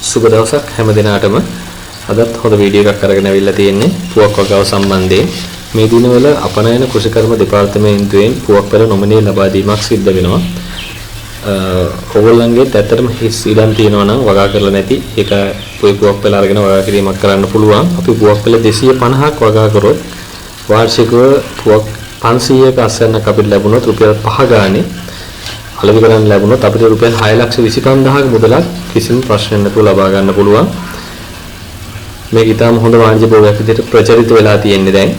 සුබ දවසක් හැම දිනාටම අදත් හොඳ වීඩියෝ එකක් අරගෙන අවිල්ලා තියෙන්නේ පුවක් වගාව සම්බන්ධයෙන්. මේ දිනවල අපනයන කෘෂිකර්ම දෙපාර්තමේන්තුවෙන් පුවක් පෙළ නොමිනී ලබා දීමක් සිද්ධ වෙනවා. ඔයගොල්ලන්ගේත් ඇත්තටම හිස් ඉඩම් තියෙනවා නම් වගා කරලා නැති ඒක පුවක් පෙළ අරගෙන වගා කිරීමක් කරන්න පුළුවන්. අපි පුවක් පෙළ 250ක් වගා කරොත් වාර්ෂිකව පුවක් 500ක අසන්නක් අපිට ලැබුණොත් රුපියල් 5 ගානේ අලෙවි කරන්න ලැබුණොත් අපිට රුපියල් 6,25,000ක මුදලක් කිසිම ප්‍රශ්නයක් නැතුව ලබා ගන්න පුළුවන්. මේක ඊටම හොඳ වාණිජ්‍ය භෝගයක් විදිහට ප්‍රචලිත වෙලා තියෙන්නේ දැන්.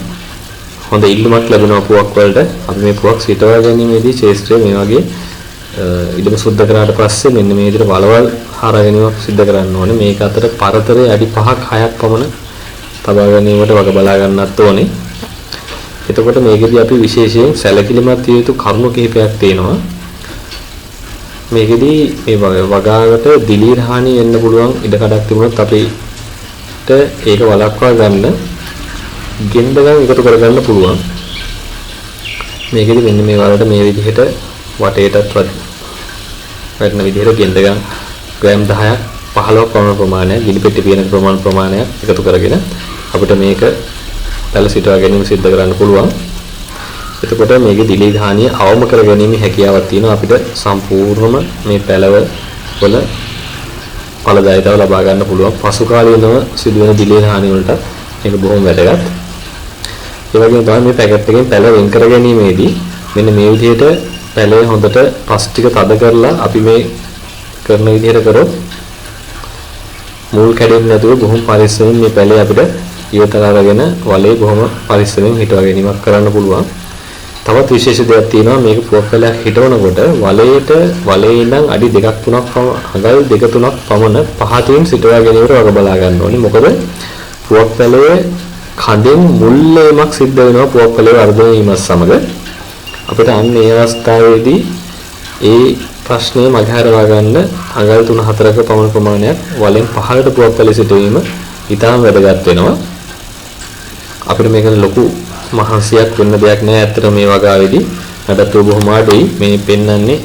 හොඳ ඉල්ලුමක් ලැබෙනවා පුවක් වලට. අපි මේ පුවක් සිටවා ගැනීමේදී ශේෂ්ත්‍රයේ මේ වගේ ඉදම සුද්ධ කරාට පස්සේ මෙන්න මේ විදිහට වලවල් හරා ගැනීමක් සිද්ධ කරන්න ඕනේ. මේක අතර පරතරය අඩි 5ක් 6ක් පමණ තබා ගැනීමට වග බලා ගන්නත් ඕනේ. එතකොට මේකෙදී අපි විශේෂයෙන් සැලකිලිමත් විය යුතු කරුණු කිහිපයක් තියෙනවා. මේකෙදී මේ වගාවට දිලීර හානිය එන්න පුළුවන් ඉඩකඩක් තිබුණොත් අපිට ඒක වළක්වා ගන්න ගෙන්දගම් එකතු කරගන්න පුළුවන්. මේකෙදී මෙන්න මේ වලට මේ විදිහට වටේටත් වටන විදිහට ගෙන්දගම් ග්‍රෑම් 10ක් 15ක් පමණ ප්‍රමාණයක් ගිනිපෙට්ටි පියන ප්‍රමාණයක් එකතු කරගෙන අපිට මේක පැල සිටවා ගැනීම සිද්ධ කරන්න පුළුවන්. එතකොට මේකේ දිලී ධානිය අවම කර ගැනීම හැකියාවක් තියෙනවා අපිට සම්පූර්ණම මේ පැලව වල ඵලදායීතාව ලබා ගන්න පුළුවන්. පසු කාලීනව සිදුවෙන දිලී ධානිය වලට මේක බොහොම වැදගත්. ඒ වගේම තමයි මේ පැකට් එකෙන් පැල වෙන් කර ගැනීමේදී මෙන්න මේ විදිහට පැලේ හොඳට පස් ටික තද කරලා අපි මේ කරන විදිහට කරොත් මුල් කැඩෙන්නේ නැතුව බොහොම පරිස්සමෙන් මේ පැලේ අපිට ඉවතලා අරගෙන වලේ බොහොම පරිස්සමෙන් හිටවා ගැනීමක් කරන්න පුළුවන්. තවත් විශේෂ දෙයක් තියෙනවා මේක පුවක් පැලයක් හිටවනකොට වලේ ඉඳන් අඩි 2ක් 3ක් අගල් 2-3ක් පමණ පහතින් සිටවා ගැනීමට වග බලා ගන්න ඕනේ. මොකද පුවක් පැලයේ කඳෙන් මුල්ලේමක් සිද්ධ වෙනවා පුවක් පැලේ වර්ධනය වීමත් සමග. අපිට අන්න ඒ අවස්ථාවේදී ඒ ප්‍රශ්නය මගහැරවා ගන්න අගල් 3-4ක පමණ ප්‍රමාණයක් වලෙන් පහකට පුවක් පැලේ සිටවීම ඉතාම වැදගත් වෙනවා. අපිට මේක ලොකු මහන්සියක් වෙන්න දෙයක් නෑ. ඇත්තට මේ වගාවේදී නඩත්තුව බොහොම අඩුයි. මේ පෙන්වන්නේ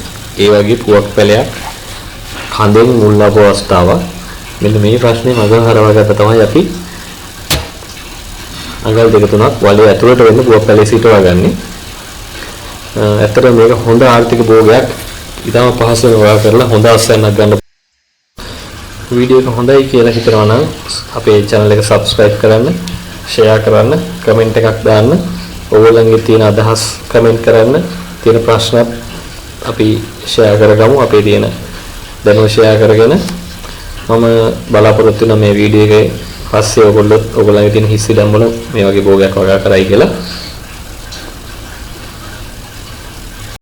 ඒ වගේ පුවක් පැලයක් කඳෙන් මුල් ලබ අවස්ථාවක්. මෙන්න මේ ප්‍රශ්නේ මගහරවාගත්ත තමයි අපි අඟල් 2-3ක් වලේ ඇතුළට වෙන්න පුවක් පැලේ සිටවා ගන්නේ. ඇත්තට මේක හොඳ ආර්ථික භෝගයක්. ඊටම පහසුවෙන් වගා කරලා හොඳ අස්වැන්නක් ගන්න. වීඩියෝ එක හොඳයි කියලා හිතනවා නම් අපේ channel එක subscribe කරන්න, share කරන්න, comment එකක් දාන්න, ඔයගොල්ලන්ගේ තියෙන අදහස් comment කරන්න, තියෙන ප්‍රශ්නත් අපි share කරගමු. අපේ තියෙන දැනුම share කරගෙන මම බලාපොරොත්තු වෙන මේ වීඩියෝ එකේ පස්සේ ඔයගොල්ලන්ගේ තියෙන හිස් ඉඩම් වල මේ වගේ භෝගයක් වගා කරයි කියලා.